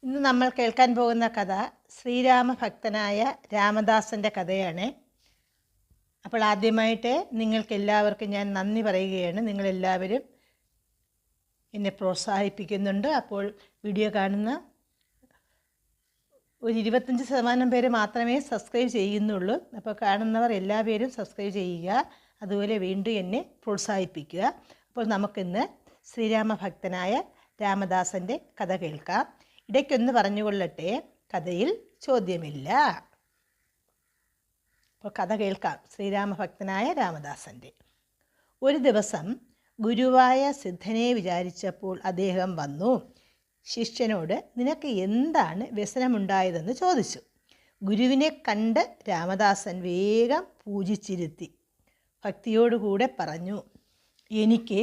ഇന്ന് നമ്മൾ കേൾക്കാൻ പോകുന്ന കഥ ശ്രീരാമഭക്തനായ രാമദാസൻ്റെ കഥയാണ്. അപ്പോൾ ആദ്യമായിട്ട് നിങ്ങൾക്കെല്ലാവർക്കും ഞാൻ നന്ദി പറയുകയാണ്. നിങ്ങളെല്ലാവരും എന്നെ പ്രോത്സാഹിപ്പിക്കുന്നുണ്ട്. അപ്പോൾ വീഡിയോ കാണുന്ന ഒരു 25% പേര് മാത്രമേ സബ്സ്ക്രൈബ് ചെയ്യുന്നുള്ളൂ. അപ്പോൾ കാണുന്നവർ എല്ലാവരും സബ്സ്ക്രൈബ് ചെയ്യുക. അതുപോലെ വീണ്ടും എന്നെ പ്രോത്സാഹിപ്പിക്കുക. അപ്പോൾ നമുക്കിന്ന് ശ്രീരാമഭക്തനായ രാമദാസൻ്റെ കഥ കേൾക്കാം. ഇടയ്ക്കൊന്ന് പറഞ്ഞുകൊള്ളട്ടെ, കഥയിൽ ചോദ്യമില്ല. അപ്പോൾ കഥ കേൾക്കാം. ശ്രീരാമഭക്തനായ രാമദാസൻ്റെ. ഒരു ദിവസം ഗുരുവായ സിദ്ധനെ വിചാരിച്ചപ്പോൾ അദ്ദേഹം വന്നു ശിഷ്യനോട്, നിനക്ക് എന്താണ് വ്യസനമുണ്ടായതെന്ന് ചോദിച്ചു. ഗുരുവിനെ കണ്ട് രാമദാസൻ വേഗം പൂജിച്ചിരുത്തി ഭക്തിയോടുകൂടെ പറഞ്ഞു, എനിക്ക്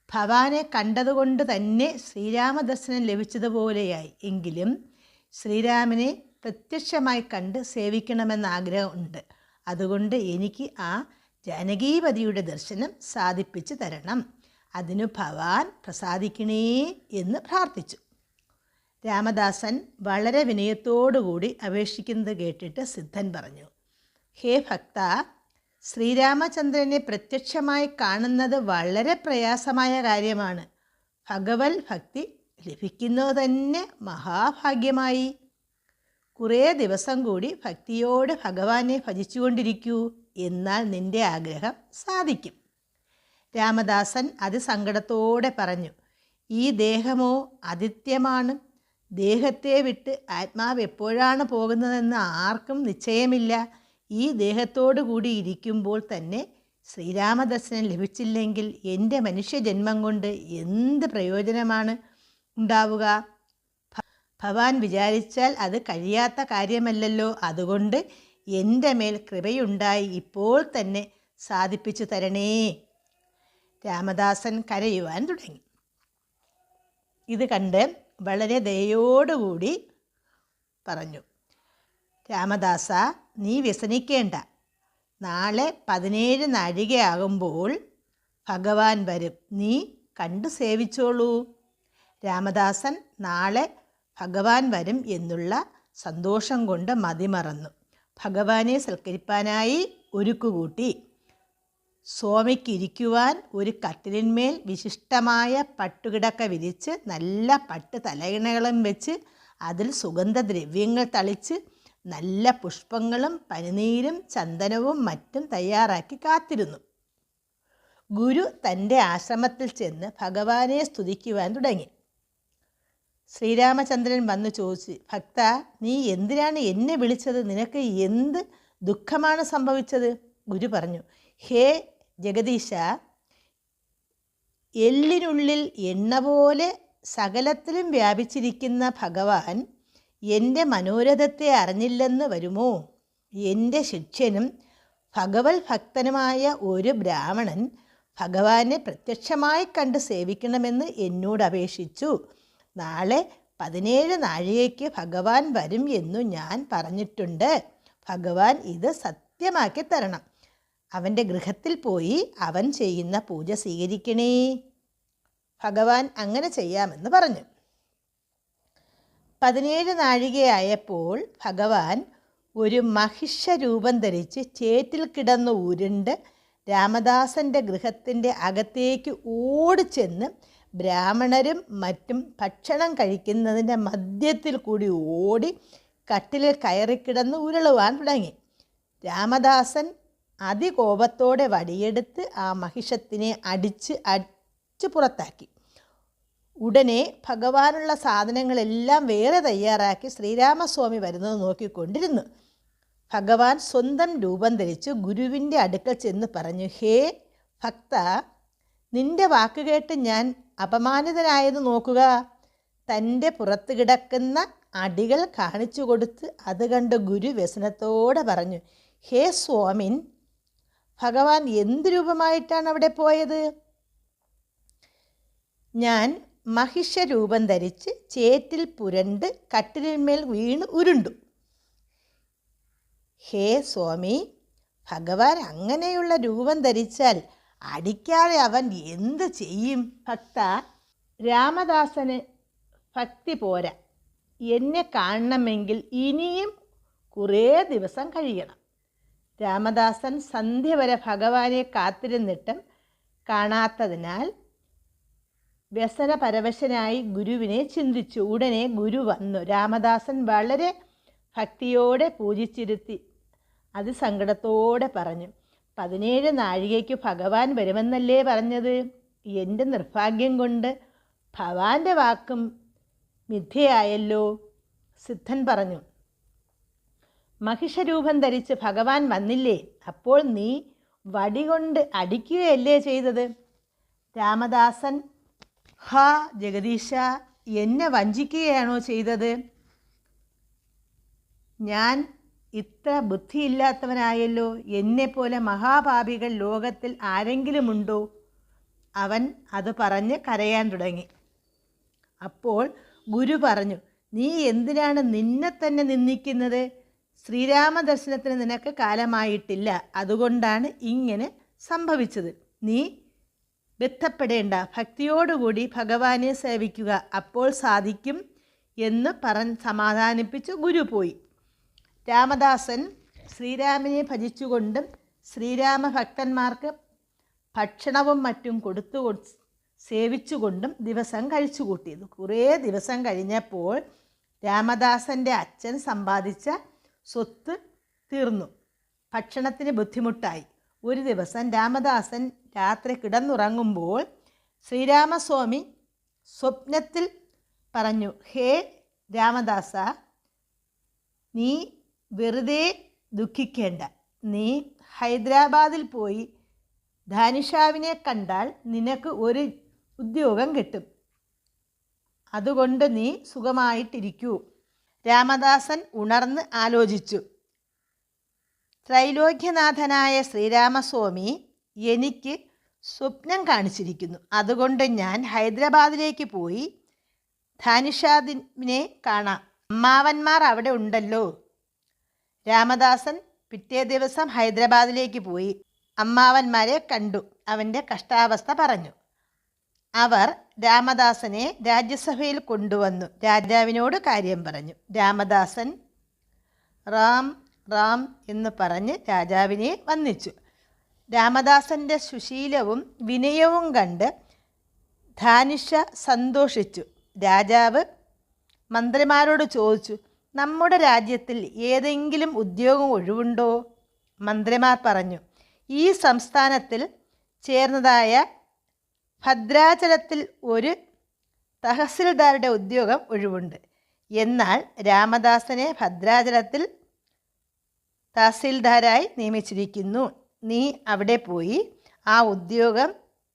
ഭവാനെ കണ്ടതുകൊണ്ട് തന്നെ ശ്രീരാമദർശനം ലഭിച്ചതുപോലെയായി. എങ്കിലും ശ്രീരാമനെ പ്രത്യക്ഷമായി കണ്ട് സേവിക്കണമെന്ന ആഗ്രഹമുണ്ട്. അതുകൊണ്ട് എനിക്ക് ആ ജാനകീപതിയുടെ ദർശനം സാധിപ്പിച്ചു തരണം. അതിനു ഭവാൻ പ്രസാദിക്കണേ എന്ന് പ്രാർത്ഥിച്ചു. രാമദാസൻ വളരെ വിനയത്തോടുകൂടി അപേക്ഷിക്കുന്നത് കേട്ടിട്ട് സിദ്ധൻ പറഞ്ഞു, ഹേ ഭക്ത, ശ്രീരാമചന്ദ്രനെ പ്രത്യക്ഷമായി കാണുന്നത് വളരെ പ്രയാസമായ കാര്യമാണ്. ഭഗവത് ഭക്തി ലഭിക്കുന്നത് തന്നെ മഹാഭാഗ്യമായി. കുറേ ദിവസം കൂടി ഭക്തിയോട് ഭഗവാനെ ഭജിച്ചുകൊണ്ടിരിക്കൂ, എന്നാൽ നിന്റെ ആഗ്രഹം സാധിക്കും. രാമദാസൻ അതിസങ്കടത്തോടെ പറഞ്ഞു, ഈ ദേഹമോ അനിത്യമാണ്. ദേഹത്തെ വിട്ട് ആത്മാവ് എപ്പോഴാണ് പോകുന്നതെന്ന് ആർക്കും നിശ്ചയമില്ല. ഈ ദേഹത്തോടു കൂടി ഇരിക്കുമ്പോൾ തന്നെ ശ്രീരാമദർശനം ലഭിച്ചില്ലെങ്കിൽ എൻ്റെ മനുഷ്യജന്മം കൊണ്ട് എന്ത് പ്രയോജനമാണ് ഉണ്ടാവുക? ഭവാൻ വിചാരിച്ചാൽ അത് കഴിയാത്ത കാര്യമല്ലല്ലോ. അതുകൊണ്ട് എൻ്റെ മേൽ കൃപയുണ്ടായി ഇപ്പോൾ തന്നെ സാധിപ്പിച്ചു തരണേ. രാമദാസൻ കരയുവാൻ തുടങ്ങി. ഇത് കണ്ട് വളരെ ദയോടുകൂടി പറഞ്ഞു, രാമദാസ, നീ വ്യസനിക്കേണ്ട. നാളെ 17 നാഴികയാകുമ്പോൾ ഭഗവാൻ വരും. നീ കണ്ടു സേവിച്ചോളൂ. രാമദാസൻ നാളെ ഭഗവാൻ വരും എന്നുള്ള സന്തോഷം കൊണ്ട് മതിമറന്നു. ഭഗവാനെ സൽക്കരിപ്പാനായി ഒരുക്കുകൂട്ടി. സ്വാമിക്കിരിക്കുവാൻ ഒരു കട്ടിലിന്മേൽ വിശിഷ്ടമായ പട്ടുകിടക്ക വിരിച്ച് നല്ല പട്ട് തലയിണകളും വെച്ച് അതിൽ സുഗന്ധദ്രവ്യങ്ങൾ തളിച്ച് നല്ല പുഷ്പങ്ങളും പനിനീരും ചന്ദനവും മറ്റും തയ്യാറാക്കി കാത്തിരുന്നു. ഗുരു തൻ്റെ ആശ്രമത്തിൽ ചെന്ന് ഭഗവാനെ സ്തുതിക്കുവാൻ തുടങ്ങി. ശ്രീരാമചന്ദ്രൻ വന്നു ചോദിച്ചു, ഭക്ത, നീ എന്തിനാണ് എന്നെ വിളിച്ചത്? നിനക്ക് എന്ത് ദുഃഖമാണ് സംഭവിച്ചത്? ഗുരു പറഞ്ഞു, ഹേ ജഗദീശ, എല്ലിനുള്ളിൽ എണ്ണ പോലെ സകലത്തിലും വ്യാപിച്ചിരിക്കുന്ന ഭഗവാൻ എൻ്റെ മനോരഥത്തെ അറിഞ്ഞില്ലെന്ന് വരുമോ? എൻ്റെ ശിഷ്യനും ഭഗവത് ഭക്തനുമായ ഒരു ബ്രാഹ്മണൻ ഭഗവാനെ പ്രത്യക്ഷമായി കണ്ട് സേവിക്കണമെന്ന് എന്നോട് അപേക്ഷിച്ചു. നാളെ 17 നാഴികയ്ക്ക് ഭഗവാൻ വരും എന്നു ഞാൻ പറഞ്ഞിട്ടുണ്ട്. ഭഗവാൻ ഇത് സത്യമാക്കി തരണം. അവൻ്റെ ഗൃഹത്തിൽ പോയി അവൻ ചെയ്യുന്ന പൂജ സ്വീകരിക്കണേ. ഭഗവാൻ അങ്ങനെ ചെയ്യാമെന്ന് പറഞ്ഞു. 17 നാഴികയായപ്പോൾ ഭഗവാൻ ഒരു മഹിഷരൂപം ധരിച്ച് ചേറ്റിൽ കിടന്ന് ഉരുണ്ട് രാമദാസൻ്റെ ഗൃഹത്തിൻ്റെ അകത്തേക്ക് ഓടിച്ചെന്ന് ബ്രാഹ്മണരും മറ്റും ഭക്ഷണം കഴിക്കുന്നതിൻ്റെ മധ്യത്തിൽ കൂടി ഓടി കട്ടിലിൽ കയറിക്കിടന്ന് ഉരുളുവാൻ തുടങ്ങി. രാമദാസൻ അതികോപത്തോടെ വടിയെടുത്ത് ആ മഹിഷത്തിനെ അടിച്ച് പുറത്താക്കി. ഉടനെ ഭഗവാനുള്ള സാധനങ്ങളെല്ലാം വേറെ തയ്യാറാക്കി ശ്രീരാമസ്വാമി വരുന്നത് നോക്കിക്കൊണ്ടിരുന്നു. ഭഗവാൻ സ്വന്തം രൂപം ധരിച്ച് ഗുരുവിൻ്റെ അടുക്കൽ ചെന്ന് പറഞ്ഞു, ഹേ ഭക്ത, നിന്റെ വാക്കുകേട്ട് ഞാൻ അപമാനിതനായത് നോക്കുക. തൻ്റെ പുറത്ത് കിടക്കുന്ന അടികൾ കാണിച്ചു കൊടുത്ത് അത് കണ്ട് ഗുരു വ്യസനത്തോടെ പറഞ്ഞു, ഹേ സ്വാമിൻ, ഭഗവാൻ എന്ത് രൂപമായിട്ടാണ് അവിടെ പോയത്? ഞാൻ മഹിഷരൂപം ധരിച്ച് ചേറ്റിൽ പുരണ്ട് കട്ടിലിന്മേൽ വീണ് ഉരുണ്ടു. ഹേ സ്വാമി, ഭഗവാൻ അങ്ങനെയുള്ള രൂപം ധരിച്ചാൽ അടിക്കാതെ അവൻ എന്ത് ചെയ്യും? ഭക്ത, രാമദാസന് ഭക്തി പോരാ. എന്നെ കാണണമെങ്കിൽ ഇനിയും കുറേ ദിവസം കഴിയണം. രാമദാസൻ സന്ധ്യ വരെ ഭഗവാനെ കാത്തിരുന്നിട്ടും കാണാത്തതിനാൽ വ്യസനപരവശനായി ഗുരുവിനെ ചിന്തിച്ചു. ഉടനെ ഗുരു വന്നു. രാമദാസൻ വളരെ ഭക്തിയോടെ പൂജിച്ചിരുത്തി അതിസങ്കടത്തോടെ പറഞ്ഞു, 17 നാഴികയ്ക്ക് ഭഗവാൻ വരുമെന്നല്ലേ പറഞ്ഞത്? എൻ്റെ നിർഭാഗ്യം കൊണ്ട് ഭവാന്റെ വാക്കും മിഥ്യയായല്ലോ. സിദ്ധൻ പറഞ്ഞു, മഹിഷരൂപം ധരിച്ച് ഭഗവാൻ വന്നില്ലേ? അപ്പോൾ നീ വടികൊണ്ട് അടിക്കുകയല്ലേ ചെയ്തത്? രാമദാസൻ, ഹാ ജഗദീശ, എന്നെ വഞ്ചിക്കുകയാണോ ചെയ്തത്? ഞാൻ ഇത്ര ബുദ്ധിയില്ലാത്തവനായല്ലോ. എന്നെപ്പോലെ മഹാപാപികൾ ലോകത്തിൽ ആരെങ്കിലുമുണ്ടോ? അവൻ അത് പറഞ്ഞ് കരയാൻ തുടങ്ങി. അപ്പോൾ ഗുരു പറഞ്ഞു, നീ എന്തിനാണ് നിന്നെ തന്നെ നിന്ദിക്കുന്നത്? ശ്രീരാമദർശനത്തിന് നിനക്ക് കാലമായിട്ടില്ല, അതുകൊണ്ടാണ് ഇങ്ങനെ സംഭവിച്ചത്. നീ ബന്ധപ്പെടേണ്ട, ഭക്തിയോടുകൂടി ഭഗവാനെ സേവിക്കുക, അപ്പോൾ സാധിക്കും എന്ന് പറഞ്ഞ് സമാധാനിപ്പിച്ച് ഗുരു പോയി. രാമദാസൻ ശ്രീരാമനെ ഭജിച്ചുകൊണ്ടും ശ്രീരാമഭക്തന്മാർക്ക് ഭക്ഷണവും മറ്റും കൊടുത്തു സേവിച്ചുകൊണ്ടും ദിവസം കഴിച്ചുകൂട്ടിയത്. കുറേ ദിവസം കഴിഞ്ഞപ്പോൾ രാമദാസൻ്റെ അച്ഛൻ സമ്പാദിച്ച സ്വത്ത് തീർന്നു. ഭക്ഷണത്തിന് ബുദ്ധിമുട്ടായി. ഒരു ദിവസം രാമദാസൻ രാത്രി കിടന്നുറങ്ങുമ്പോൾ ശ്രീരാമസ്വാമി സ്വപ്നത്തിൽ പറഞ്ഞു, ഹേ രാമദാസ, നീ വെറുതെ ദുഃഖിക്കേണ്ട. നീ ഹൈദരാബാദിൽ പോയി ധാനിഷാവിനെ കണ്ടാൽ നിനക്ക് ഒരു ഉദ്യോഗം കിട്ടും. അതുകൊണ്ട് നീ സുഖമായിട്ടിരിക്കൂ. രാമദാസൻ ഉണർന്ന് ആലോചിച്ചു. ത്രൈലോക്യനാഥനായ ശ്രീരാമസ്വാമി എനിക്ക് സ്വപ്നം കാണിച്ചിരിക്കുന്നു. അതുകൊണ്ട് ഞാൻ ഹൈദരാബാദിലേക്ക് പോയി ധാനിഷാദിനെ കാണാം. അമ്മാവന്മാർ അവിടെ ഉണ്ടല്ലോ. രാമദാസൻ പിറ്റേ ദിവസം ഹൈദരാബാദിലേക്ക് പോയി അമ്മാവന്മാരെ കണ്ടു. അവൻ്റെ കഷ്ടാവസ്ഥ പറഞ്ഞു. അവർ രാമദാസനെ രാജ്യസഭയിൽ കൊണ്ടുവന്നു. രാജാവിനോട് കാര്യം പറഞ്ഞു. രാമദാസൻ റാം റാം എന്ന് പറഞ്ഞ് രാജാവിനെ വന്ദിച്ചു. രാമദാസൻ്റെ സുശീലവും വിനയവും കണ്ട് ധാനിഷ സന്തോഷിച്ചു. രാജാവ് മന്ത്രിമാരോട് ചോദിച്ചു, നമ്മുടെ രാജ്യത്തിൽ ഏതെങ്കിലും ഉദ്യോഗം ഒഴിവുണ്ടോ? മന്ത്രിമാർ പറഞ്ഞു, ഈ സംസ്ഥാനത്തിൽ ചേർന്നതായ ഭദ്രാചലത്തിൽ ഒരു തഹസിൽദാരുടെ ഉദ്യോഗം ഒഴിവുണ്ട്. എന്നാൽ രാമദാസനെ ഭദ്രാചലത്തിൽ തഹസിൽദാരായി നിയമിച്ചിരിക്കുന്നു. നീ അവിടെ പോയി ആ ഉദ്യോഗം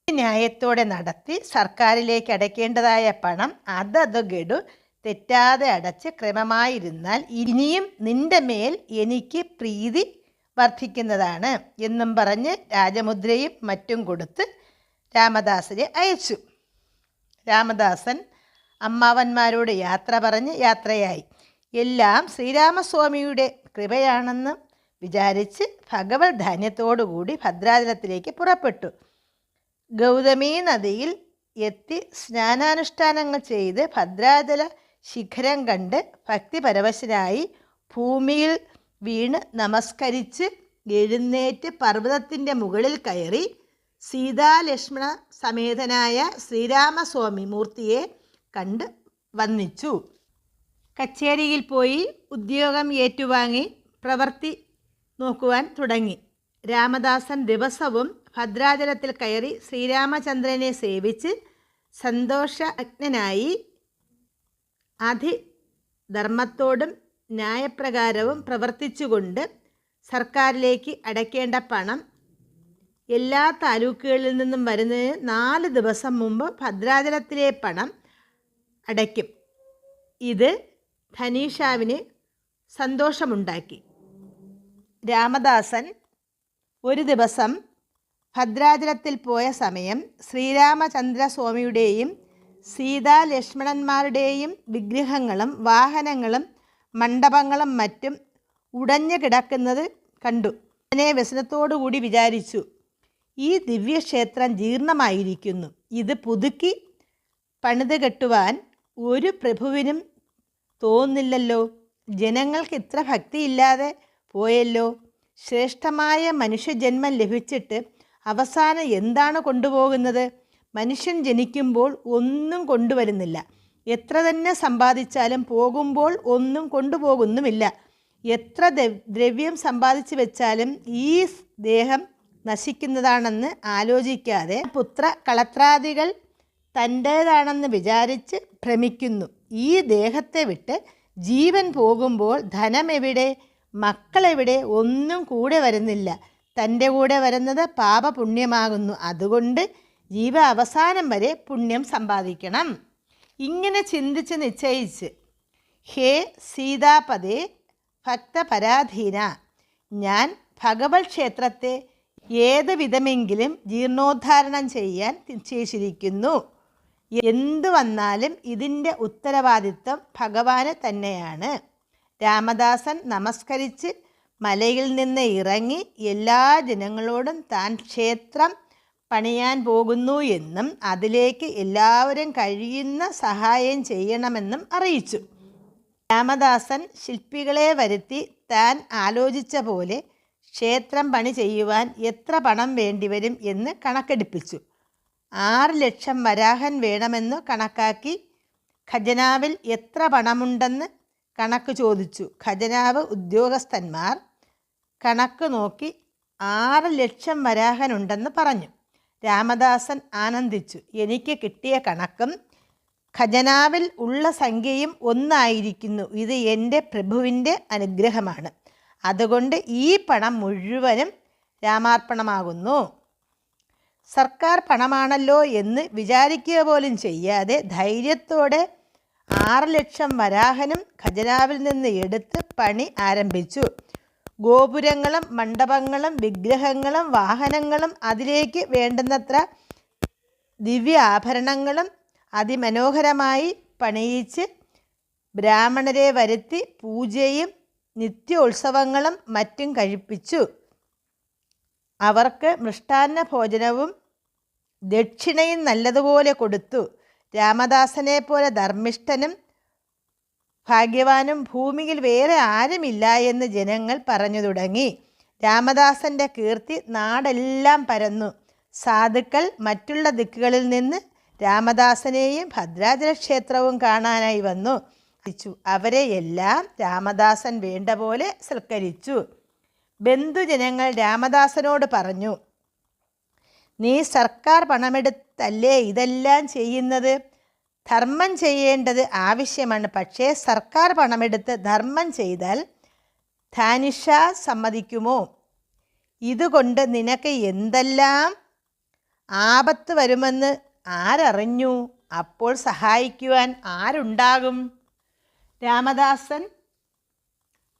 ന്യായത്തോടെ നടത്തി സർക്കാരിലേക്ക് അടയ്ക്കേണ്ടതായ പണം അതത് ഗഡു തെറ്റാതെ അടച്ച് ക്രമമായിരുന്നാൽ ഇനിയും നിന്റെ മേൽ എനിക്ക് പ്രീതി വർദ്ധിക്കുന്നതാണ് എന്നും പറഞ്ഞ് രാജമുദ്രയും മറ്റും കൊടുത്ത് രാമദാസനെ അയച്ചു. രാമദാസൻ അമ്മാവന്മാരോട് യാത്ര പറഞ്ഞ് യാത്രയായി. എല്ലാം ശ്രീരാമസ്വാമിയുടെ കൃപയാണെന്ന് വിചാരിച്ച് ഭഗവത് ധാന്യത്തോടുകൂടി ഭദ്രാചലത്തിലേക്ക് പുറപ്പെട്ടു. ഗൗതമി നദിയിൽ എത്തി സ്നാനാനുഷ്ഠാനങ്ങൾ ചെയ്ത് ഭദ്രാചല ശിഖരം കണ്ട് ഭക്തിപരവശനായി ഭൂമിയിൽ വീണ് നമസ്കരിച്ച് എഴുന്നേറ്റ് പർവ്വതത്തിൻ്റെ മുകളിൽ കയറി സീതാലക്ഷ്മണ സമേതനായ ശ്രീരാമസ്വാമി മൂർത്തിയെ കണ്ട് വന്ദിച്ചു. കച്ചേരിയിൽ പോയി ഉദ്യോഗം ഏറ്റുവാങ്ങി പ്രവൃത്തി നോക്കുവാൻ തുടങ്ങി. രാമദാസൻ ദിവസവും ഭദ്രാചലത്തിൽ കയറി ശ്രീരാമചന്ദ്രനെ സേവിച്ച് സന്തോഷജ്ഞനായി അധിധർമ്മത്തോടും ന്യായപ്രകാരവും പ്രവർത്തിച്ചുകൊണ്ട് സർക്കാരിലേക്ക് അടയ്ക്കേണ്ട പണം എല്ലാ താലൂക്കുകളിൽ നിന്നും വരുന്നതിന് 4 ദിവസം മുമ്പ് ഭദ്രാചലത്തിലെ പണം അടയ്ക്കും. ഇത് ധനീഷാവിന് സന്തോഷമുണ്ടാക്കി. രാമദാസൻ ഒരു ദിവസം ഭദ്രാചലത്തിൽ പോയ സമയം ശ്രീരാമചന്ദ്രസ്വാമിയുടെയും സീതാലക്ഷ്മണന്മാരുടെയും വിഗ്രഹങ്ങളും വാഹനങ്ങളും മണ്ഡപങ്ങളും മറ്റും ഉടഞ്ഞു കിടക്കുന്നത് കണ്ടു. അതിനെ വ്യസനത്തോടുകൂടി വിചാരിച്ചു, ഈ ദിവ്യക്ഷേത്രം ജീർണമായിരിക്കുന്നു. ഇത് പുതുക്കി പണിത് കെട്ടുവാൻ ഒരു പ്രഭുവിനും തോന്നുന്നില്ലല്ലോ. ജനങ്ങൾക്ക് ഇത്ര ഭക്തിയില്ലാതെ പോയല്ലോ. ശ്രേഷ്ഠമായ മനുഷ്യജന്മം ലഭിച്ചിട്ട് അവസാനം എന്താണ് കൊണ്ടുപോകുന്നത്? മനുഷ്യൻ ജനിക്കുമ്പോൾ ഒന്നും കൊണ്ടുവരുന്നില്ല. എത്ര തന്നെ സമ്പാദിച്ചാലും പോകുമ്പോൾ ഒന്നും കൊണ്ടുപോകുന്നുമില്ല. എത്ര ദ്രവ്യം സമ്പാദിച്ചു വെച്ചാലും ഈ ദേഹം നശിക്കുന്നതാണെന്ന് ആലോചിക്കാതെ പുത്ര കളത്രാദികൾ തൻ്റേതാണെന്ന് വിചാരിച്ച് ഭ്രമിക്കുന്നു. ഈ ദേഹത്തെ വിട്ട് ജീവൻ പോകുമ്പോൾ ധനമെവിടെ, മക്കളെവിടെ, ഒന്നും കൂടെ വരുന്നില്ല. തൻ്റെ കൂടെ വരുന്നത് പാപപുണ്യമാകുന്നു. അതുകൊണ്ട് ജീവ അവസാനം വരെ പുണ്യം സമ്പാദിക്കണം. ഇങ്ങനെ ചിന്തിച്ച് നിശ്ചയിച്ച്, ഹേ സീതാപദേ ഭക്തപരാധീന, ഞാൻ ഭഗവത് ക്ഷേത്രത്തെ ഏത് വിധമെങ്കിലും ജീർണോദ്ധാരണം ചെയ്യാൻ നിശ്ചയിച്ചിരിക്കുന്നു. എന്തു വന്നാലും ഇതിൻ്റെ ഉത്തരവാദിത്വം ഭഗവാന് തന്നെയാണ്. രാമദാസൻ നമസ്കരിച്ച് മലയിൽ നിന്ന് ഇറങ്ങി എല്ലാ ജനങ്ങളോടും താൻ ക്ഷേത്രം പണിയാൻ പോകുന്നു എന്നും അതിലേക്ക് എല്ലാവരും കഴിയുന്ന സഹായം ചെയ്യണമെന്നും അറിയിച്ചു. രാമദാസൻ ശില്പികളെ വരുത്തി താൻ ആലോചിച്ച പോലെ ക്ഷേത്രം പണി ചെയ്യുവാൻ എത്ര പണം വേണ്ടിവരും എന്ന് കണക്കെടുപ്പിച്ചു. 6 ലക്ഷം വരാഹൻ വേണമെന്ന് കണക്കാക്കി. ഖജനാവിൽ എത്ര പണമുണ്ടെന്ന് കണക്ക് ചോദിച്ചു. ഖജനാവ് ഉദ്യോഗസ്ഥന്മാർ കണക്ക് നോക്കി 6 ലക്ഷം വരാഹനുണ്ടെന്ന് പറഞ്ഞു. രാമദാസൻ ആനന്ദിച്ചു. എനിക്ക് കിട്ടിയ കണക്കും ഖജനാവിൽ ഉള്ള സംഖ്യയും ഒന്നായിരിക്കുന്നു. ഇത് എൻ്റെ പ്രഭുവിൻ്റെ അനുഗ്രഹമാണ്. അതുകൊണ്ട് ഈ പണം മുഴുവനും രാമാർപ്പണമാകുന്നു. സർക്കാർ പണമാണല്ലോ എന്ന് വിചാരിക്കുക പോലും ചെയ്യാതെ ധൈര്യത്തോടെ 6 ലക്ഷം വരാഹനും ഖജനാവിൽ നിന്ന് എടുത്ത് പണി ആരംഭിച്ചു. ഗോപുരങ്ങളും മണ്ഡപങ്ങളും വിഗ്രഹങ്ങളും വാഹനങ്ങളും അതിലേക്ക് വേണ്ടുന്നത്ര ദിവ്യ ആഭരണങ്ങളും അതിമനോഹരമായി പണിയിച്ച് ബ്രാഹ്മണരെ വരുത്തി പൂജയും നിത്യോത്സവങ്ങളും മറ്റും കഴിപ്പിച്ചു. അവർക്ക് മൃഷ്ടാന്ന ഭോജനവും ദക്ഷിണയും നല്ലതുപോലെ കൊടുത്തു. രാമദാസനെ പോലെ ധർമ്മിഷ്ഠനും ഭാഗ്യവാനും ഭൂമിയിൽ വേറെ ആരുമില്ല എന്ന് ജനങ്ങൾ പറഞ്ഞു തുടങ്ങി. രാമദാസൻ്റെ കീർത്തി നാടെല്ലാം പരന്നു. സാധുക്കൾ മറ്റുള്ള ദിക്കുകളിൽ നിന്ന് രാമദാസനെയും ഭദ്രാചല ക്ഷേത്രവും കാണാനായി വന്നു. അവരെ എല്ലാം രാമദാസൻ വേണ്ട പോലെ സൽക്കരിച്ചു. ബന്ധുജനങ്ങൾ രാമദാസനോട് പറഞ്ഞു, നീ സർക്കാർ പണമെടുത്തല്ലേ ഇതെല്ലാം ചെയ്യുന്നത്? ധർമ്മം ചെയ്യേണ്ടത് ആവശ്യമാണ്. പക്ഷേ സർക്കാർ പണമെടുത്ത് ധർമ്മം ചെയ്താൽ ധാനിഷ സമ്മതിക്കുമോ? ഇതുകൊണ്ട് നിനക്ക് എന്തെല്ലാം ആപത്ത് വരുമെന്ന് ആരറിഞ്ഞു? അപ്പോൾ സഹായിക്കുവാൻ ആരുണ്ടാകും? രാമദാസൻ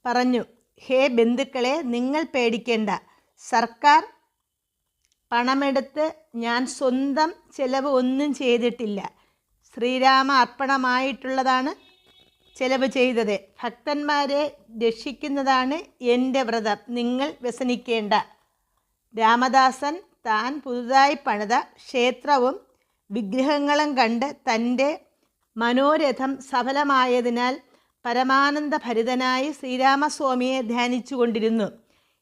പറഞ്ഞു, ഹേ ബന്ധുക്കളെ, നിങ്ങൾ പേടിക്കേണ്ട. സർക്കാർ പണമെടുത്ത് ഞാൻ സ്വന്തം ചെലവ് ഒന്നും ചെയ്തിട്ടില്ല. ശ്രീരാമ അർപ്പണമായിട്ടുള്ളതാണ് ചെലവ് ചെയ്തത്. ഭക്തന്മാരെ രക്ഷിക്കുന്നതാണ് എൻ്റെ വ്രതം. നിങ്ങൾ വ്യസനിക്കേണ്ട. രാമദാസൻ താൻ പുതുതായി പണിത ക്ഷേത്രവും വിഗ്രഹങ്ങളും കണ്ട് തൻ്റെ മനോരഥം സഫലമായതിനാൽ പരമാനന്ദഭരിതനായി ശ്രീരാമസ്വാമിയെ ധ്യാനിച്ചു കൊണ്ടിരുന്നു.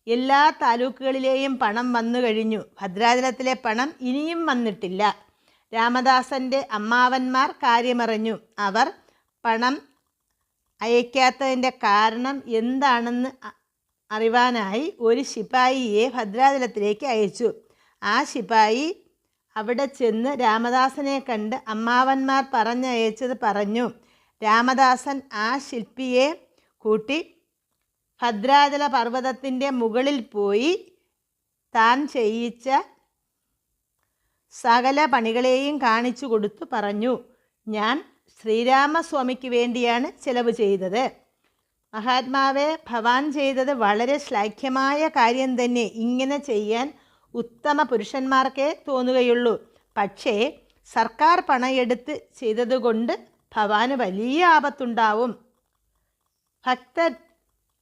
എല്ലാ താലൂക്കുകളിലെയും പണം വന്നു കഴിഞ്ഞു. ഭദ്രാചലത്തിലെ പണം ഇനിയും വന്നിട്ടില്ല. രാമദാസൻ്റെ അമ്മാവന്മാർ കാര്യമറിഞ്ഞു. അവർ പണം അയക്കാത്തതിൻ്റെ കാരണം എന്താണെന്ന് അറിവാനായി ഒരു ശിപായിയെ ഭദ്രാചലത്തിലേക്ക് അയച്ചു. ആ ശിപായി അവിടെ ചെന്ന് രാമദാസനെ കണ്ട് അമ്മാവന്മാർ പറഞ്ഞയച്ചത് പറഞ്ഞു. രാമദാസൻ ആ ശില്പിയെ കൂട്ടി ഭദ്രാചല പർവ്വതത്തിൻ്റെ മുകളിൽ പോയി താൻ ചെയ്യിച്ച സകല പണികളെയും കാണിച്ചു കൊടുത്തു പറഞ്ഞു, ഞാൻ ശ്രീരാമസ്വാമിക്ക് വേണ്ടിയാണ് ചെലവ് ചെയ്തത്. മഹാത്മാവെ, ഭവാൻ ചെയ്തത് വളരെ ശ്ലാഘ്യമായ കാര്യം തന്നെ. ഇങ്ങനെ ചെയ്യാൻ ഉത്തമ പുരുഷന്മാർക്കേ തോന്നുകയുള്ളൂ. പക്ഷേ സർക്കാർ പണമെടുത്ത് ചെയ്തതുകൊണ്ട് ഭവാന് വലിയ ആപത്തുണ്ടാവും. ഭക്ത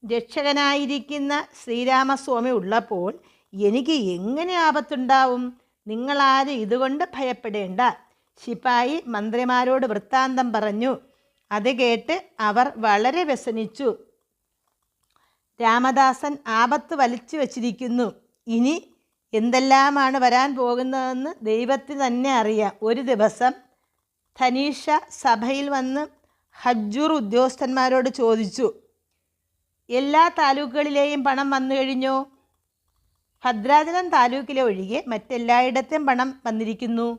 രക്ഷകനായിരിക്കുന്ന ശ്രീരാമസ്വാമി ഉള്ളപ്പോൾ എനിക്ക് എങ്ങനെ ആപത്തുണ്ടാവും? നിങ്ങളാരും ഇതുകൊണ്ട് ഭയപ്പെടേണ്ട. ശിപായി മന്ത്രിമാരോട് വൃത്താന്തം പറഞ്ഞു. അത് കേട്ട് അവർ വളരെ വ്യസനിച്ചു. രാമദാസൻ ആപത്ത് വലിച്ചു വച്ചിരിക്കുന്നു. ഇനി എന്തെല്ലാമാണ് വരാൻ പോകുന്നതെന്ന് ദൈവത്തിന് തന്നെ അറിയാം. ഒരു ദിവസം ധനീഷ സഭയിൽ വന്ന് ഹജ്ജൂർ ഉദ്യോഗസ്ഥന്മാരോട് ചോദിച്ചു, എല്ലാ താലൂക്കുകളിലെയും പണം വന്നു കഴിഞ്ഞോ? ഭദ്രാചലം താലൂക്കിലെ ഒഴികെ മറ്റെല്ലായിടത്തും പണം വന്നിരിക്കുന്നു.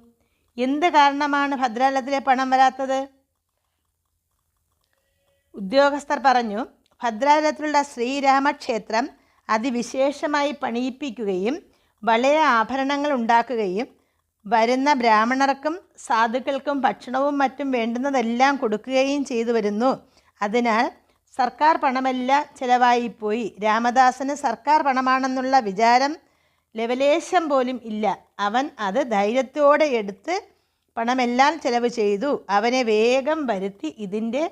എന്ത് കാരണമാണ് ഭദ്രാചലത്തിലെ പണം വരാത്തത്? ഉദ്യോഗസ്ഥർ പറഞ്ഞു, ഭദ്രാചലത്തിലുള്ള ശ്രീരാമക്ഷേത്രം അതിവിശേഷമായി പണിയിപ്പിക്കുകയും വളരെ ആഭരണങ്ങൾ ഉണ്ടാക്കുകയും വരുന്ന ബ്രാഹ്മണർക്കും സാധുക്കൾക്കും ഭക്ഷണവും മറ്റും വേണ്ടുന്നതെല്ലാം കൊടുക്കുകയും ചെയ്തു വരുന്നു. അതിനാൽ സർക്കാർ പണമെല്ലാം ചിലവായിപ്പോയി. രാമദാസന് സർക്കാർ പണമാണെന്നുള്ള വിചാരം ലവലേശം പോലും ഇല്ല. അവൻ അത് ധൈര്യത്തോടെ എടുത്ത് പണമെല്ലാം ചിലവ് ചെയ്തു. അവനെ വേഗം വരുത്തി ഇതിൻ്റെ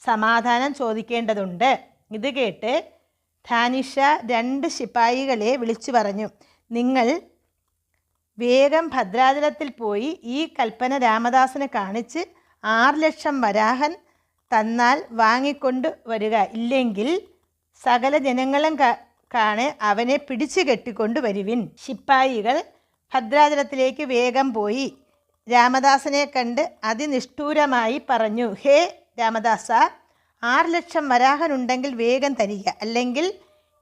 സമാധാനം ചോദിക്കേണ്ടതുണ്ട്. ഇത് കേട്ട് ധാനിഷ 2 ശിപ്പായികളെ വിളിച്ചു പറഞ്ഞു, നിങ്ങൾ വേഗം ഭദ്രാചലത്തിൽ പോയി ഈ കൽപ്പന രാമദാസന് കാണിച്ച് 6 ലക്ഷം വരാഹൻ തന്നാൽ വാങ്ങിക്കൊണ്ട് വരിക. ഇല്ലെങ്കിൽ സകല ജനങ്ങളും കാണെ അവനെ പിടിച്ചു കെട്ടിക്കൊണ്ട് വരുവിൻ. ശിപ്പായികൾ ഭദ്രാചലത്തിലേക്ക് വേഗം പോയി രാമദാസനെ കണ്ട് അതിനിഷ്ഠൂരമായി പറഞ്ഞു, ഹേ രാമദാസ, 6 ലക്ഷം വരാഹനുണ്ടെങ്കിൽ വേഗം തരിക, അല്ലെങ്കിൽ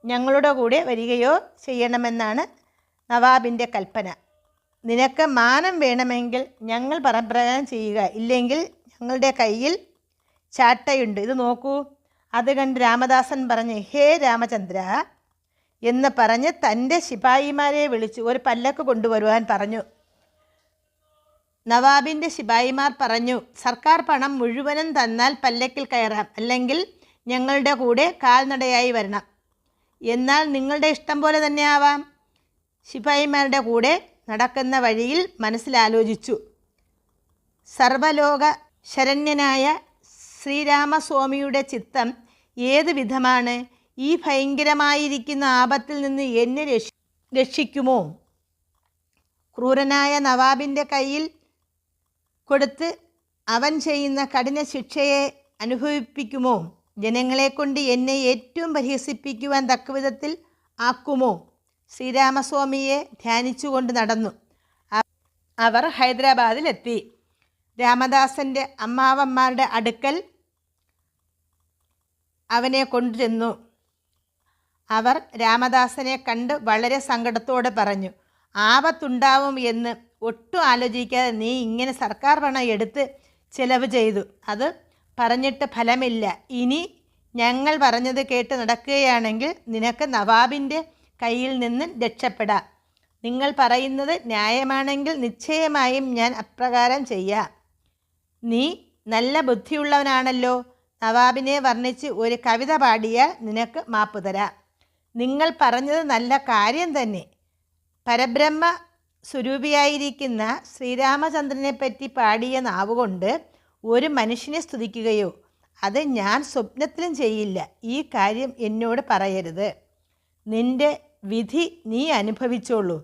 ഞങ്ങളുടെ കൂടെ വരികയോ ചെയ്യണമെന്നാണ് നവാബിൻ്റെ കൽപ്പന. നിനക്ക് മാനം വേണമെങ്കിൽ ഞങ്ങൾ പരപ്രകാരം ചെയ്യുക, ഇല്ലെങ്കിൽ ഞങ്ങളുടെ കയ്യിൽ ചാട്ടയുണ്ട്, ഇത് നോക്കൂ. അത് കണ്ട് രാമദാസൻ പറഞ്ഞു, ഹേ രാമചന്ദ്ര എന്ന് പറഞ്ഞ് തൻ്റെ ശിപായിമാരെ വിളിച്ചു ഒരു പല്ലക്ക് കൊണ്ടുവരുവാൻ പറഞ്ഞു. നവാബിൻ്റെ ശിപായിമാർ പറഞ്ഞു, സർക്കാർ പണം മുഴുവനും തന്നാൽ പല്ലക്കിൽ കയറാം, അല്ലെങ്കിൽ ഞങ്ങളുടെ കൂടെ കാൽനടയായി വരണം. എന്നാൽ നിങ്ങളുടെ ഇഷ്ടം പോലെ തന്നെ ആവാം. ശിപായിമാരുടെ കൂടെ നടക്കുന്ന വഴിയിൽ മനസ്സിലാലോചിച്ചു, സർവലോക ശരണ്യനായ ശ്രീരാമസ്വാമിയുടെ ചിത്തം ഏത് വിധമാണ്? ഈ ഭയങ്കരമായിരിക്കുന്ന ആപത്തിൽ നിന്ന് എന്നെ രക്ഷിക്കുമോ? ക്രൂരനായ നവാബിൻ്റെ കയ്യിൽ കൊടുത്ത് അവൻ ചെയ്യുന്ന കഠിന ശിക്ഷയെ അനുഭവിപ്പിക്കുമോ? ജനങ്ങളെക്കൊണ്ട് എന്നെ ഏറ്റവും പരിഹസിപ്പിക്കുവാൻ തക്കവിധത്തിൽ ആക്കുമോ? ശ്രീരാമസ്വാമിയെ ധ്യാനിച്ചുകൊണ്ട് നടന്നു. അവർ ഹൈദരാബാദിലെത്തി. രാമദാസൻ്റെ അമ്മാവന്മാരുടെ അടുക്കൽ അവനെ കൊണ്ടുചെന്നു. അവർ രാമദാസനെ കണ്ട് വളരെ സങ്കടത്തോടെ പറഞ്ഞു, ആപത്തുണ്ടാവും എന്ന് ഒട്ടും ആലോചിക്കാതെ നീ ഇങ്ങനെ സർക്കാർ പണം എടുത്ത് ചെലവ് ചെയ്തു. അത് പറഞ്ഞിട്ട് ഫലമില്ല. ഇനി ഞങ്ങൾ പറഞ്ഞത് കേട്ട് നടക്കുകയാണെങ്കിൽ നിനക്ക് നവാബിൻ്റെ കയ്യിൽ നിന്ന് രക്ഷപ്പെടാം. നിങ്ങൾ പറയുന്നത് ന്യായമാണെങ്കിൽ നിശ്ചയമായും ഞാൻ അപ്രകാരം ചെയ്യാം. നീ നല്ല ബുദ്ധിയുള്ളവനാണല്ലോ. നവാബിനെ വർണ്ണിച്ച് ഒരു കവിത പാടിയാൽ നിനക്ക് മാപ്പ് തരാം. നിങ്ങൾ പറഞ്ഞത് നല്ല കാര്യം തന്നെ. പരബ്രഹ്മ സ്വരൂപിയായിരിക്കുന്ന ശ്രീരാമചന്ദ്രനെ പറ്റി പാടിയ നാവുകൊണ്ട് ഒരു മനുഷ്യനെ സ്തുതിക്കുകയോ? അത് ഞാൻ സ്വപ്നത്തിലും ചെയ്യില്ല. ഈ കാര്യം എന്നോട് പറയരുത്. നിന്റെ വിധി നീ അനുഭവിച്ചോളൂ.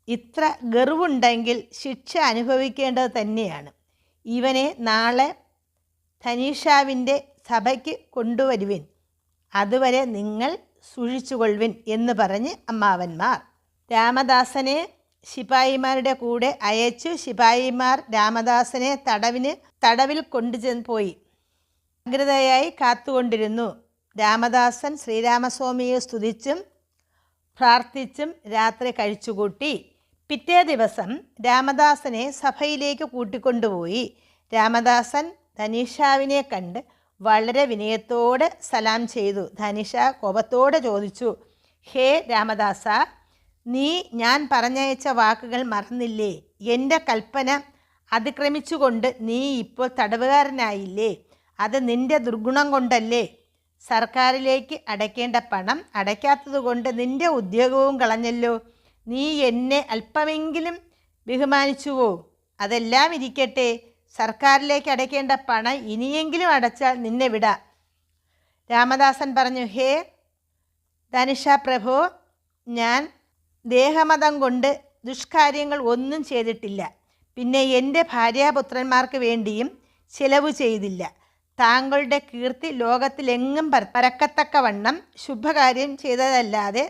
ഇത്ര ഗർവുണ്ടെങ്കിൽ ശിക്ഷ അനുഭവിക്കേണ്ടത് തന്നെയാണ്. ഇവനെ നാളെ ധനീഷാവിൻ്റെ സഭയ്ക്ക് കൊണ്ടുവരുവിൻ. അതുവരെ നിങ്ങൾ സൂക്ഷിച്ചുകൊള്ളുവിൻ എന്ന് പറഞ്ഞ് അമ്മാവന്മാർ രാമദാസനെ ശിപായിമാരുടെ കൂടെ അയച്ചു. ശിപായിമാർ രാമദാസനെ തടവിൽ കൊണ്ടുചെന്ന് പോയി ജാഗ്രതയായി കാത്തുകൊണ്ടിരുന്നു. രാമദാസൻ ശ്രീരാമസ്വാമിയെ സ്തുതിച്ചും പ്രാർത്ഥിച്ചും രാത്രി കഴിച്ചുകൂട്ടി. പിറ്റേ ദിവസം രാമദാസനെ സഭയിലേക്ക് കൂട്ടിക്കൊണ്ടുപോയി. രാമദാസൻ ധനീഷാവിനെ കണ്ട് വളരെ വിനയത്തോടെ സലാം ചെയ്തു. ധനീഷ കോപത്തോടെ ചോദിച്ചു, ഹേ രാമദാസ, നീ ഞാൻ പറഞ്ഞയച്ച വാക്കുകൾ മറന്നില്ലേ? എൻ്റെ കൽപ്പന അതിക്രമിച്ചുകൊണ്ട് നീ ഇപ്പോൾ തടവുകാരനായില്ലേ? അത് നിൻ്റെ ദുർഗുണം കൊണ്ടല്ലേ? സർക്കാരിലേക്ക് അടയ്ക്കേണ്ട പണം അടയ്ക്കാത്തതുകൊണ്ട് നിൻ്റെ ഉദ്യോഗവും കളഞ്ഞല്ലോ. നീ എന്നെ അല്പമെങ്കിലും ബഹുമാനിച്ചുവോ? അതെല്ലാം ഇരിക്കട്ടെ, സർക്കാരിലേക്ക് അടയ്ക്കേണ്ട പണം ഇനിയെങ്കിലും അടച്ചാൽ നിന്നെ വിടാം. രാമദാസൻ പറഞ്ഞു, ഹേ ധനുഷ പ്രഭു, ഞാൻ ദേഹമതം കൊണ്ട് ദുഷ്കാര്യങ്ങൾ ഒന്നും ചെയ്തിട്ടില്ല. പിന്നെ എൻ്റെ ഭാര്യാപുത്രന്മാർക്ക് വേണ്ടിയും ചിലവ് ചെയ്തില്ല. താങ്കളുടെ കീർത്തി ലോകത്തിലെങ്ങും പരക്കത്തക്കവണ്ണം ശുഭകാര്യം ചെയ്തതല്ലാതെ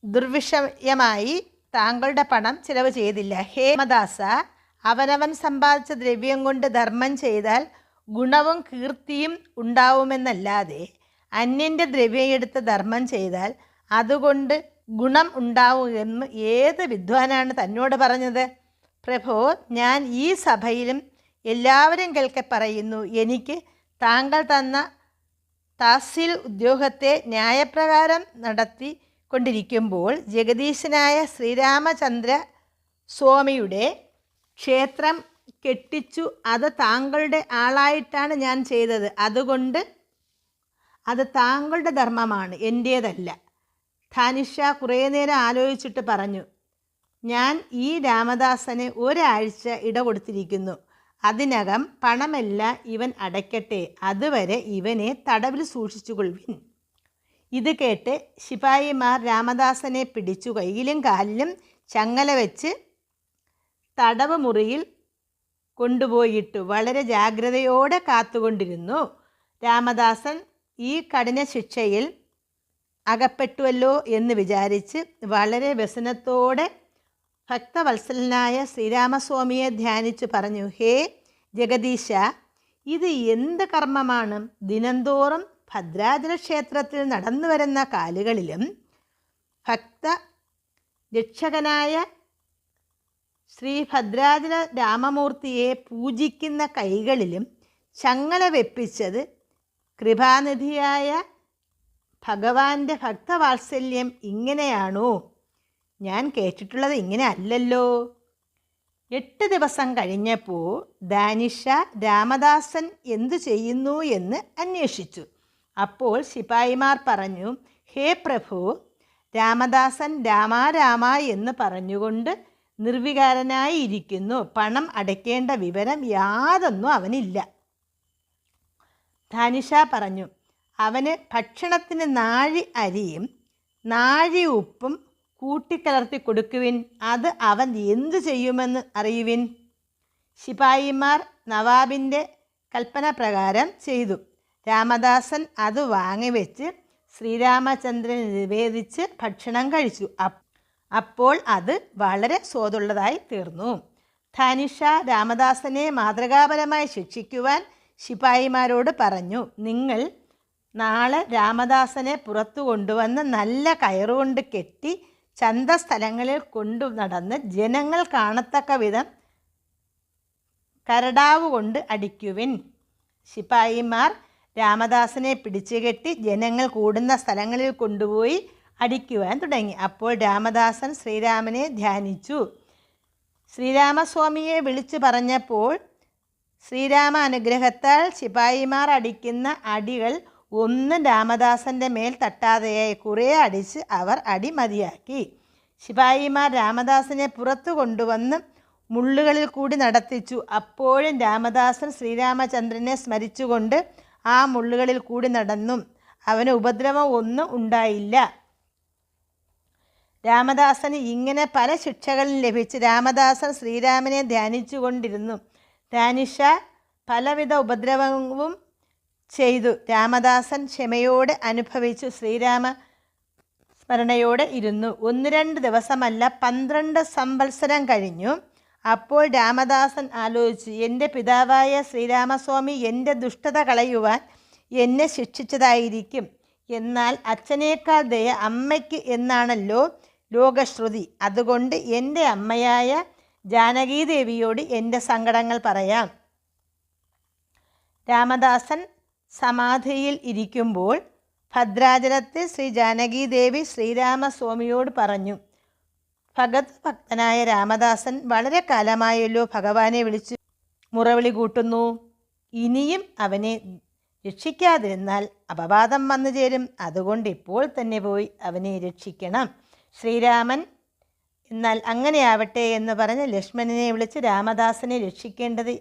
ദുർവിഷയമായി താങ്കളുടെ പണം ചിലവ് ചെയ്തില്ല. ഹേ രാമദാസ, അവനവൻ സമ്പാദിച്ച ദ്രവ്യം കൊണ്ട് ധർമ്മം ചെയ്താൽ ഗുണവും കീർത്തിയും ഉണ്ടാവുമെന്നല്ലാതെ അന്യൻ്റെ ദ്രവ്യം എടുത്ത് ധർമ്മം ചെയ്താൽ അതുകൊണ്ട് ഗുണം ഉണ്ടാവുമെന്ന് ഏത് വിദ്വാനാണ് തന്നോട് പറഞ്ഞത്? പ്രഭോ, ഞാൻ ഈ സഭയിലും എല്ലാവരും കേൾക്കെ പറയുന്നു, എനിക്ക് താങ്കൾ തന്ന തഹസീൽ ഉദ്യോഗത്തെ ന്യായപ്രകാരം നടത്തി കൊണ്ടിരിക്കുമ്പോൾ ജഗദീശനായ ശ്രീരാമചന്ദ്ര സ്വാമിയുടെ ക്ഷേത്രം കെട്ടിച്ചു. അത് താങ്കളുടെ ആളായിട്ടാണ് ഞാൻ ചെയ്തത്. അതുകൊണ്ട് അത് താങ്കളുടെ ധർമ്മമാണ്, എൻ്റേതല്ല. ധാനിഷ കുറേ നേരം ആലോചിച്ചിട്ട് പറഞ്ഞു, ഞാൻ ഈ രാമദാസന് ഒരാഴ്ച ഇട കൊടുത്തിരിക്കുന്നു. അതിനകം പണമെല്ലാം ഇവൻ അടയ്ക്കട്ടെ. അതുവരെ ഇവനെ തടവിൽ സൂക്ഷിച്ചുകൊള്ളുവിൻ. ഇത് കേട്ട് ശിപായിമാർ രാമദാസനെ പിടിച്ചു കൈയിലും കാലിലും ചങ്ങല വെച്ച് തടവ് മുറിയിൽ കൊണ്ടുപോയിട്ടു വളരെ ജാഗ്രതയോടെ കാത്തുകൊണ്ടിരുന്നു. രാമദാസൻ ഈ കഠിന ശിക്ഷയിൽ അകപ്പെട്ടുവല്ലോ എന്ന് വിചാരിച്ച് വളരെ വ്യസനത്തോടെ ഭക്തവത്സലനായ ശ്രീരാമസ്വാമിയെ ധ്യാനിച്ചു പറഞ്ഞു, ഹേ ജഗദീശ, ഇത് എന്ത് കർമ്മമാണ്? ദിനംതോറും ഭദ്രാചല ക്ഷേത്രത്തിൽ നടന്നു വരുന്ന കാലുകളിലും ഭക്ത രക്ഷകനായ ശ്രീ ഭദ്രാചല രാമമൂർത്തിയെ പൂജിക്കുന്ന കൈകളിലും ചങ്ങല വെപ്പിച്ചത് കൃപാനിധിയായ ഭഗവാന്റെ ഭക്തവാത്സല്യം ഇങ്ങനെയാണോ? ഞാൻ കേട്ടിട്ടുള്ളത് ഇങ്ങനെ അല്ലല്ലോ. 8 ദിവസം കഴിഞ്ഞപ്പോൾ ധാനിഷ രാമദാസൻ എന്തു ചെയ്യുന്നു എന്ന് അന്വേഷിച്ചു. അപ്പോൾ ശിപായിമാർ പറഞ്ഞു, ഹേ പ്രഭു, രാമദാസൻ രാമാ രാമ എന്ന് പറഞ്ഞുകൊണ്ട് നിർവികാരനായി ഇരിക്കുന്നു. പണം അടയ്ക്കേണ്ട വിവരം യാതൊന്നും അവനില്ല. ധാനിഷ പറഞ്ഞു, അവന് ഭക്ഷണത്തിന് നാഴി അരിയും നാഴി ഉപ്പും കൂട്ടിക്കലർത്തി കൊടുക്കുവിൻ. അത് അവൻ എന്തു ചെയ്യുമെന്ന് അറിയുവിൻ. ശിപായിമാർ നവാബിൻ്റെ കൽപ്പന പ്രകാരം ചെയ്തു. രാമദാസൻ അത് വാങ്ങിവെച്ച് ശ്രീരാമചന്ദ്രന് നിവേദിച്ച് ഭക്ഷണം കഴിച്ചു. അപ്പോൾ അത് വളരെ സ്വാദുള്ളതായി തീർന്നു. ധാനിഷ രാമദാസനെ മാതൃകാപരമായി ശിക്ഷിക്കുവാൻ ശിപായിമാരോട് പറഞ്ഞു, നിങ്ങൾ നാളെ രാമദാസനെ പുറത്തു കൊണ്ടുവന്ന് നല്ല കയറുകൊണ്ട് കെട്ടി ചന്തസ്ഥലങ്ങളിൽ കൊണ്ടു നടന്ന് ജനങ്ങൾ കാണത്തക്ക വിധം കരടാവ് കൊണ്ട് അടിക്കുവിൻ. ശിപായിമാർ രാമദാസനെ പിടിച്ചുകെട്ടി ജനങ്ങൾ കൂടുന്ന സ്ഥലങ്ങളിൽ കൊണ്ടുപോയി അടിക്കുവാൻ തുടങ്ങി. അപ്പോൾ രാമദാസൻ ശ്രീരാമനെ ധ്യാനിച്ചു. ശ്രീരാമസ്വാമിയെ വിളിച്ചു പറഞ്ഞപ്പോൾ ശ്രീരാമ അനുഗ്രഹത്താൽ ശിപായിമാർ അടിക്കുന്ന അടികൾ ഒന്നും രാമദാസൻ്റെ മേൽ തട്ടാതെയായി. കുറേ അടിച്ച് അവർ അടി മതിയാക്കി. ശിപായിമാർ രാമദാസനെ പുറത്തു കൊണ്ടുവന്ന് മുള്ളുകളിൽ കൂടി നടത്തിച്ചു. അപ്പോഴും രാമദാസൻ ശ്രീരാമചന്ദ്രനെ സ്മരിച്ചുകൊണ്ട് ആ മുള്ളുകളിൽ കൂടി നടന്നു. അവന് ഉപദ്രവം ഒന്നും ഉണ്ടായില്ല. രാമദാസന് ഇങ്ങനെ പല ശിക്ഷകളും ലഭിച്ച് രാമദാസൻ ശ്രീരാമനെ ധ്യാനിച്ചു കൊണ്ടിരുന്നു. ധാനിഷ പലവിധ ഉപദ്രവവും ചെയ്തു. രാമദാസൻ ക്ഷമയോടെ അനുഭവിച്ചു ശ്രീരാമ സ്മരണയോടെ ഇരുന്നു. 1-2 ദിവസമല്ല, 12 സംവത്സരം കഴിഞ്ഞു. അപ്പോൾ രാമദാസൻ ആലോചിച്ചു, എൻ്റെ പിതാവായ ശ്രീരാമസ്വാമി എൻ്റെ ദുഷ്ടത കളയുവാൻ എന്നെ ശിക്ഷിച്ചതായിരിക്കും. എന്നാൽ അച്ഛനേക്കാൾ ദയ അമ്മയ്ക്ക് എന്നാണല്ലോ ലോകശ്രുതി. അതുകൊണ്ട് എൻ്റെ അമ്മയായ ജാനകീദേവിയോട് എൻ്റെ സങ്കടങ്ങൾ പറയാം. രാമദാസൻ സമാധിയിൽ ഇരിക്കുമ്പോൾ ഭദ്രാചലത്തിൽ ശ്രീ ജാനകീദേവി ശ്രീരാമസ്വാമിയോട് പറഞ്ഞു, ഭക്തനായ രാമദാസൻ വളരെ കാലമായല്ലോ ഭഗവാനെ വിളിച്ച് മുറവിളി കൂട്ടുന്നു. ഇനിയും അവനെ രക്ഷിക്കാതിരുന്നാൽ അപവാദം വന്നു ചേരും. അതുകൊണ്ട് ഇപ്പോൾ തന്നെ പോയി അവനെ രക്ഷിക്കണം. ശ്രീരാമൻ എന്നാൽ അങ്ങനെയാവട്ടെ എന്ന് പറഞ്ഞ് ലക്ഷ്മണനെ വിളിച്ച് രാമദാസനെ രക്ഷിക്കേണ്ടത്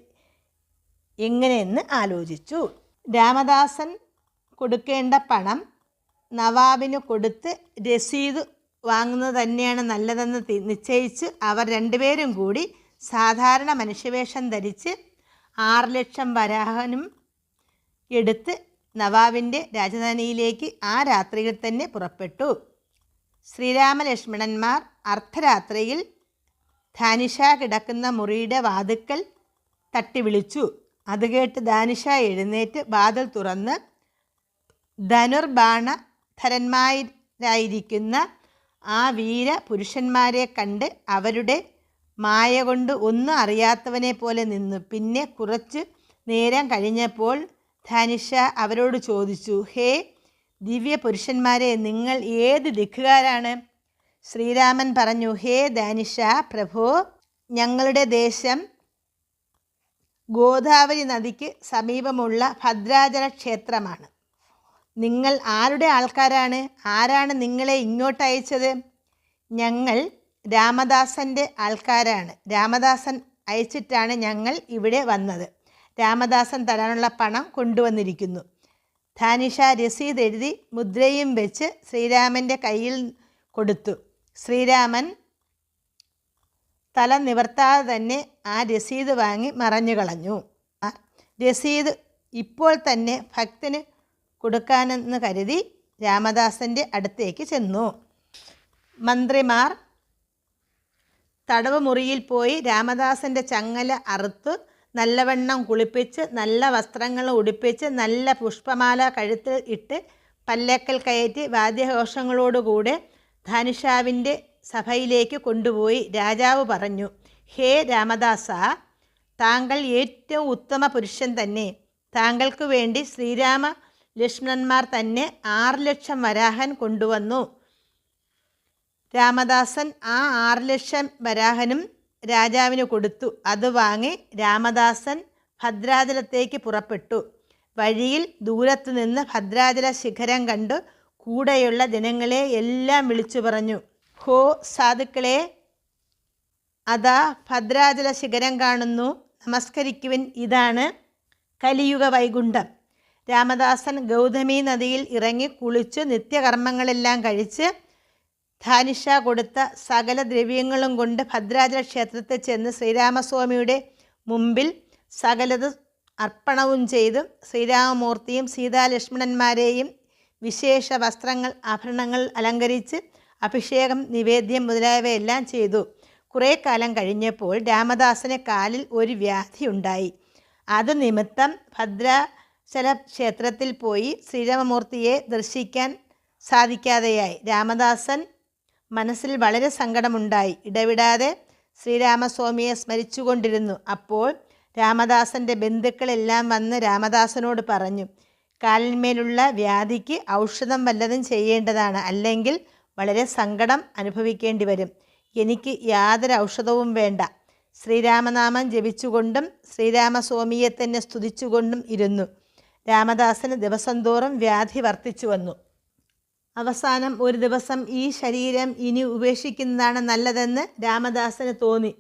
എങ്ങനെയെന്ന് ആലോചിച്ചു. രാമദാസൻ കൊടുക്കേണ്ട പണം നവാബിന് കൊടുത്ത് രസീത് വാങ്ങുന്നത് തന്നെയാണ് നല്ലതെന്ന് നിശ്ചയിച്ച് അവർ രണ്ടുപേരും കൂടി സാധാരണ മനുഷ്യവേഷം ധരിച്ച് 6 ലക്ഷം വരാഹനും എടുത്ത് നവാബിൻ്റെ രാജധാനിയിലേക്ക് ആ രാത്രിയിൽ തന്നെ പുറപ്പെട്ടു. ശ്രീരാമലക്ഷ്മണന്മാർ അർദ്ധരാത്രിയിൽ ധാനിഷ കിടക്കുന്ന മുറിയുടെ വാതിൽക്കൽ തട്ടി വിളിച്ചു. അത് കേട്ട് ധാനിഷ എഴുന്നേറ്റ് വാതിൽ തുറന്ന് ധനുർബാണധരന്മാരായിരിക്കുന്ന ആ വീര പുരുഷന്മാരെ കണ്ട് അവരുടെ മായ കൊണ്ട് ഒന്നും അറിയാത്തവനെ പോലെ നിന്നു. പിന്നെ കുറച്ച് നേരം കഴിഞ്ഞപ്പോൾ ധാനിഷ അവരോട് ചോദിച്ചു, ഹേ ദിവ്യ പുരുഷന്മാരെ, നിങ്ങൾ ഏത് ദിക്കുകാരാണ്? ശ്രീരാമൻ പറഞ്ഞു, ഹേ ധാനിഷ പ്രഭോ, ഞങ്ങളുടെ ദേശം ഗോദാവരി നദിക്ക് സമീപമുള്ള ഭദ്രാചല ക്ഷേത്രമാണ്. നിങ്ങൾ ആരുടെ ആൾക്കാരാണ്? ആരാണ് നിങ്ങളെ ഇങ്ങോട്ട് അയച്ചത്? ഞങ്ങൾ രാമദാസൻ്റെ ആൾക്കാരാണ്. രാമദാസൻ അയച്ചിട്ടാണ് ഞങ്ങൾ ഇവിടെ വന്നത്. രാമദാസൻ തരാനുള്ള പണം കൊണ്ടുവന്നിരിക്കുന്നു. ധാനിഷ രസീത് എഴുതി മുദ്രയും വെച്ച് ശ്രീരാമൻ്റെ കയ്യിൽ കൊടുത്തു. ശ്രീരാമൻ തല നിവർത്താതെ തന്നെ ആ രസീത് വാങ്ങി മറഞ്ഞു കളഞ്ഞു. രസീത് ഇപ്പോൾ തന്നെ ഭക്തന് കൊടുക്കാനെന്ന് കരുതി രാമദാസൻ്റെ അടുത്തേക്ക് ചെന്നു. മന്ത്രിമാർ തടവ് മുറിയിൽ പോയി രാമദാസൻ്റെ ചങ്ങല അറുത്തു നല്ലവണ്ണം കുളിപ്പിച്ച് നല്ല വസ്ത്രങ്ങൾ ഉടുപ്പിച്ച് നല്ല പുഷ്പമാല കഴുത്തിൽ ഇട്ട് പല്ലക്കൽ കയറ്റി വാദ്യഘോഷങ്ങളോടുകൂടെ ധാനിഷാവിൻ്റെ സഭയിലേക്ക് കൊണ്ടുപോയി. രാജാവ് പറഞ്ഞു, ഹേ രാമദാസ, താങ്കൾ ഏറ്റവും ഉത്തമ പുരുഷൻ തന്നെ. താങ്കൾക്ക് വേണ്ടി ശ്രീരാമ ലക്ഷ്മണന്മാർ തന്നെ 6 ലക്ഷം വരാഹൻ കൊണ്ടുവന്നു. രാമദാസൻ ആ 6 ലക്ഷം വരാഹനും രാജാവിന് കൊടുത്തു. അത് വാങ്ങി രാമദാസൻ ഭദ്രാചലത്തേക്ക് പുറപ്പെട്ടു. വഴിയിൽ ദൂരത്തുനിന്ന് ഭദ്രാചല ശിഖരം കണ്ടു കൂടെയുള്ള ജനങ്ങളെ എല്ലാം വിളിച്ചു പറഞ്ഞു, ഹോ സാധുക്കളെ, അതാ ഭദ്രാചല ശിഖരം കാണുന്നു, നമസ്കരിക്കുവിൻ, ഇതാണ് കലിയുഗ വൈകുണ്ഠം. രാമദാസൻ ഗൗതമി നദിയിൽ ഇറങ്ങി കുളിച്ച് നിത്യകർമ്മങ്ങളെല്ലാം കഴിച്ച് ധാനിഷ കൊടുത്ത സകല ദ്രവ്യങ്ങളും കൊണ്ട് ഭദ്രാചല ക്ഷേത്രത്തിൽ ചെന്ന് ശ്രീരാമസ്വാമിയുടെ മുമ്പിൽ സകലത് അർപ്പണവും ചെയ്തു ശ്രീരാമമൂർത്തിയും സീതാലക്ഷ്മണന്മാരെയും വിശേഷ വസ്ത്രങ്ങൾ ആഭരണങ്ങൾ അലങ്കരിച്ച് അഭിഷേകം നിവേദ്യം മുതലായവയെല്ലാം ചെയ്തു. കുറേ കാലം കഴിഞ്ഞപ്പോൾ രാമദാസന് കാലിൽ ഒരു വ്യാധി ഉണ്ടായി. അത് നിമിത്തം ഭദ്രാചല ക്ഷേത്രത്തിൽ പോയി ശ്രീരാമമൂർത്തിയെ ദർശിക്കാൻ സാധിക്കാതെയായി. രാമദാസൻ മനസ്സിൽ വളരെ സങ്കടമുണ്ടായി. ഇടവിടാതെ ശ്രീരാമസ്വാമിയെ സ്മരിച്ചുകൊണ്ടിരുന്നു. അപ്പോൾ രാമദാസൻ്റെ ബന്ധുക്കളെല്ലാം വന്ന് രാമദാസനോട് പറഞ്ഞു, കാലിന്മേലുള്ള വ്യാധിക്ക് ഔഷധം വല്ലതും ചെയ്യേണ്ടതാണ്, അല്ലെങ്കിൽ വളരെ സങ്കടം അനുഭവിക്കേണ്ടി വരും. എനിക്ക് യാതൊരു ഔഷധവും വേണ്ട. ശ്രീരാമനാമം ജപിച്ചുകൊണ്ടും ശ്രീരാമസ്വാമിയെ തന്നെ സ്തുതിച്ചുകൊണ്ടും ഇരുന്നു. രാമദാസന് ദിവസം തോറും വ്യാധി വർദ്ധിച്ചു വന്നു. അവസാനം ഒരു ദിവസം ഈ ശരീരം ഇനി ഉപേക്ഷിക്കുന്നതാണ് നല്ലതെന്ന് രാമദാസന് തോന്നി.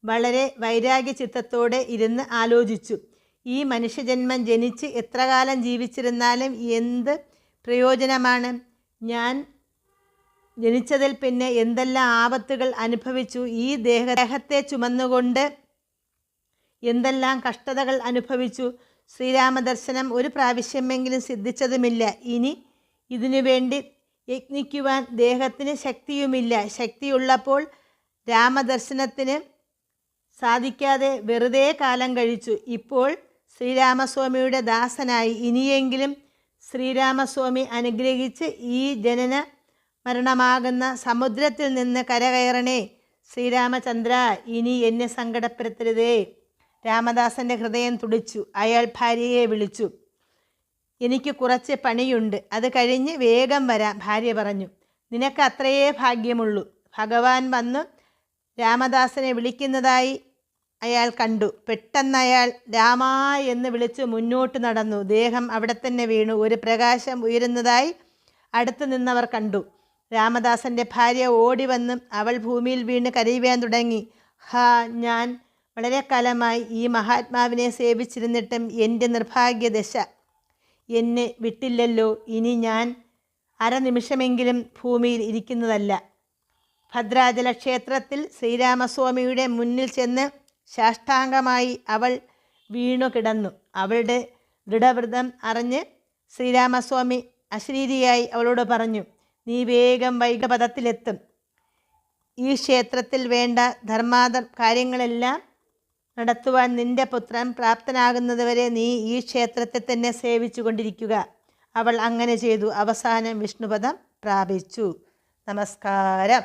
വളരെ വൈരാഗ്യ ചിത്തത്തോടെ ഇരുന്ന് ആലോചിച്ചു, ഈ മനുഷ്യജന്മം ജനിച്ച് എത്ര കാലം ജീവിച്ചിരുന്നാലും എന്ത് പ്രയോജനമാണ്? ഞാൻ ജനിച്ചതിൽ പിന്നെ എന്തെല്ലാം ആപത്തുകൾ അനുഭവിച്ചു. ഈ ദേഹത്തെ ചുമന്നുകൊണ്ട് എന്തെല്ലാം കഷ്ടതകൾ അനുഭവിച്ചു. ശ്രീരാമദർശനം ഒരു പ്രാവശ്യമെങ്കിലും സിദ്ധിച്ചതുമില്ല. ഇനി ഇതിനു വേണ്ടി യത്നിക്കുവാൻ ദേഹത്തിന് ശക്തിയുമില്ല. ശക്തിയുള്ളപ്പോൾ രാമദർശനത്തിന് സാധിക്കാതെ വെറുതെ കാലം കഴിച്ചു. ഇപ്പോൾ ശ്രീരാമസ്വാമിയുടെ ദാസനായി. ഇനിയെങ്കിലും ശ്രീരാമസ്വാമി അനുഗ്രഹിച്ച് ഈ ജനന മരണമാകുന്ന സമുദ്രത്തിൽ നിന്ന് കരകയറണേ. ശ്രീരാമചന്ദ്ര, ഇനി എന്നെ സങ്കടപ്പെടുത്തരുതേ. രാമദാസൻ്റെ ഹൃദയം തുടിച്ചു. അയാൾ ഭാര്യയെ വിളിച്ചു. എനിക്ക് കുറച്ച് പണിയുണ്ട്, അത് കഴിഞ്ഞ് വേഗം വരാം. ഭാര്യ പറഞ്ഞു, നിനക്ക് അത്രയേ ഭാഗ്യമുള്ളൂ. ഭഗവാൻ വന്ന് രാമദാസനെ വിളിക്കുന്നതായി അയാൾ കണ്ടു. പെട്ടെന്ന് അയാൾ രാമാ എന്ന് വിളിച്ച് മുന്നോട്ട് നടന്നു. ദേഹം അവിടെ തന്നെ വീണു. ഒരു പ്രകാശം ഉയരുന്നതായി അടുത്ത് നിന്നവർ കണ്ടു. രാമദാസൻ്റെ ഭാര്യ ഓടി വന്ന് അവൾ ഭൂമിയിൽ വീണ് കരയുവാൻ തുടങ്ങി. ഹാ, ഞാൻ വളരെ കാലമായി ഈ മഹാത്മാവിനെ സേവിച്ചിരുന്നിട്ടും എൻ്റെ നിർഭാഗ്യദശ എന്നെ വിട്ടില്ലല്ലോ. ഇനി ഞാൻ അരനിമിഷമെങ്കിലും ഭൂമിയിൽ ഇരിക്കുന്നതല്ല. ഭദ്രാചല ക്ഷേത്രത്തിൽ ശ്രീരാമസ്വാമിയുടെ മുന്നിൽ ചെന്ന് സാഷ്ടാംഗമായി അവൾ വീണു കിടന്നു. അവളുടെ ദൃഢവ്രതം അറിഞ്ഞ് ശ്രീരാമസ്വാമി അശരീരിയായി അവളോട് പറഞ്ഞു, നീ വേഗം വൈകപദത്തിലെത്തും. ഈ ക്ഷേത്രത്തിൽ വേണ്ട കാര്യങ്ങളെല്ലാം നടത്തുവാൻ നിന്റെ പുത്രൻ പ്രാപ്തനാകുന്നതുവരെ നീ ഈ ക്ഷേത്രത്തെ തന്നെ സേവിച്ചു കൊണ്ടിരിക്കുക. അവൾ അങ്ങനെ ചെയ്തു. അവസാനം വിഷ്ണുപദം പ്രാപിച്ചു. നമസ്കാരം.